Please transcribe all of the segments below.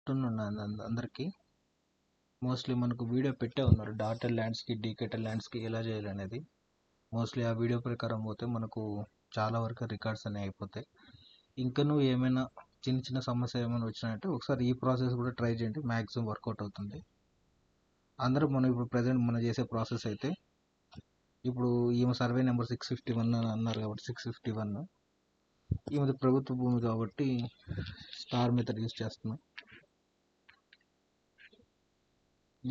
Afternoon అందరికీ. Mostly మనకు video పెట్టే ఉన్నారు డాటెడ్ ల్యాండ్స్కి డీకేటెడ్ ల్యాండ్స్కి ఎలా చేయాలనేది. మోస్ట్లీ ఆ వీడియో ప్రకారం పోతే మనకు చాలా వరకు రికార్డ్స్ అనేవి అయిపోతాయి. ఇంకా నువ్వు ఏమైనా చిన్న చిన్న సమస్య ఏమైనా వచ్చినాయంటే ఒకసారి ఈ ప్రాసెస్ కూడా ట్రై చేయండి, మ్యాక్సిమం వర్కౌట్ అవుతుంది. అందరూ మనం ఇప్పుడు ప్రజెంట్ మనం చేసే ప్రాసెస్ అయితే ఇప్పుడు ఈమె సర్వే నెంబర్ 651 అని అన్నారు కాబట్టి 651 ఈమెది ప్రభుత్వ భూమి కాబట్టి స్టార్ మెథడ్ యూజ్ చేస్తున్నాం.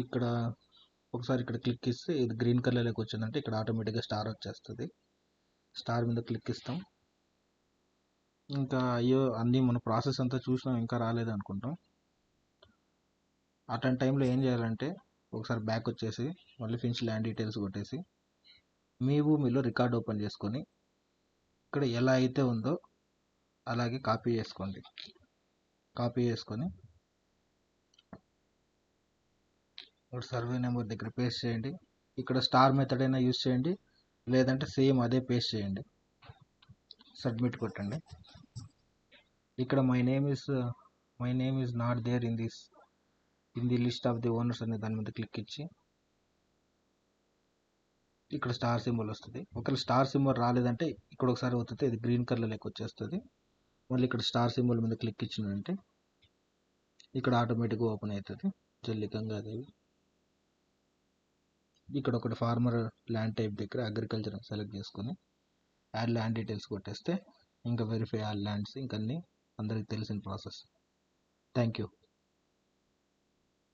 ఇక్కడ ఒకసారి ఇక్కడ క్లిక్ ఇస్తే ఇది గ్రీన్ కలర్లోకి వచ్చిందంటే ఇక్కడ ఆటోమేటిక్గా స్టార్ వచ్చేస్తుంది. స్టార్ మీద క్లిక్ ఇస్తాం. ఇంకా అయ్యో అన్నీ మన ప్రాసెస్ అంతా చూసినాం ఇంకా రాలేదు అనుకుంటాం. అట్లాంటి టైంలో ఏం చేయాలంటే ఒకసారి బ్యాక్ వచ్చేసి మళ్ళీ ఫినిష్ ల్యాండ్ డీటెయిల్స్ కొట్టేసి మీ భూమిలో రికార్డ్ ఓపెన్ చేసుకొని ఇక్కడ ఎలా అయితే ఉందో అలాగే కాపీ చేసుకోండి. కాపీ చేసుకొని ఇక్కడ సర్వే నెంబర్ దగ్గర పేస్ట్ చేయండి. ఇక్కడ స్టార్ మెథడ్ అయినా యూజ్ చేయండి, లేదంటే సేమ్ అదే పేస్ట్ చేయండి. సబ్మిట్ కొట్టండి. ఇక్కడ my name is not there in the list of the owners అనే దాని మీద క్లిక్ ఇచ్చి ఇక్కడ స్టార్ సింబల్ వస్తుంది. ఒకవేళ స్టార్ సింబల్ రాలేదంటే ఇక్కడ ఒకసారి వస్తుంది, ఇది గ్రీన్ కలర్ లెక్క వచ్చేస్తుంది. మళ్ళీ ఇక్కడ స్టార్ సింబల్ మీద క్లిక్ ఇచ్చిందంటే ఇక్కడ ఆటోమేటిక్గా ఓపెన్ అవుతుంది. జల్లి గంగాదేవి. ఇక్కడ ఒకటి ఫార్మర్ ల్యాండ్ టైప్ దగ్గర అగ్రికల్చర్ సెలెక్ట్ చేసుకొని యాడ్ ల్యాండ్ డీటెయిల్స్ కొట్టేస్తే ఇంకా వెరిఫై ఆల్ ల్యాండ్స్ ఇంకన్నీ అందరికి తెలిసిన ప్రాసెస్. Thank you.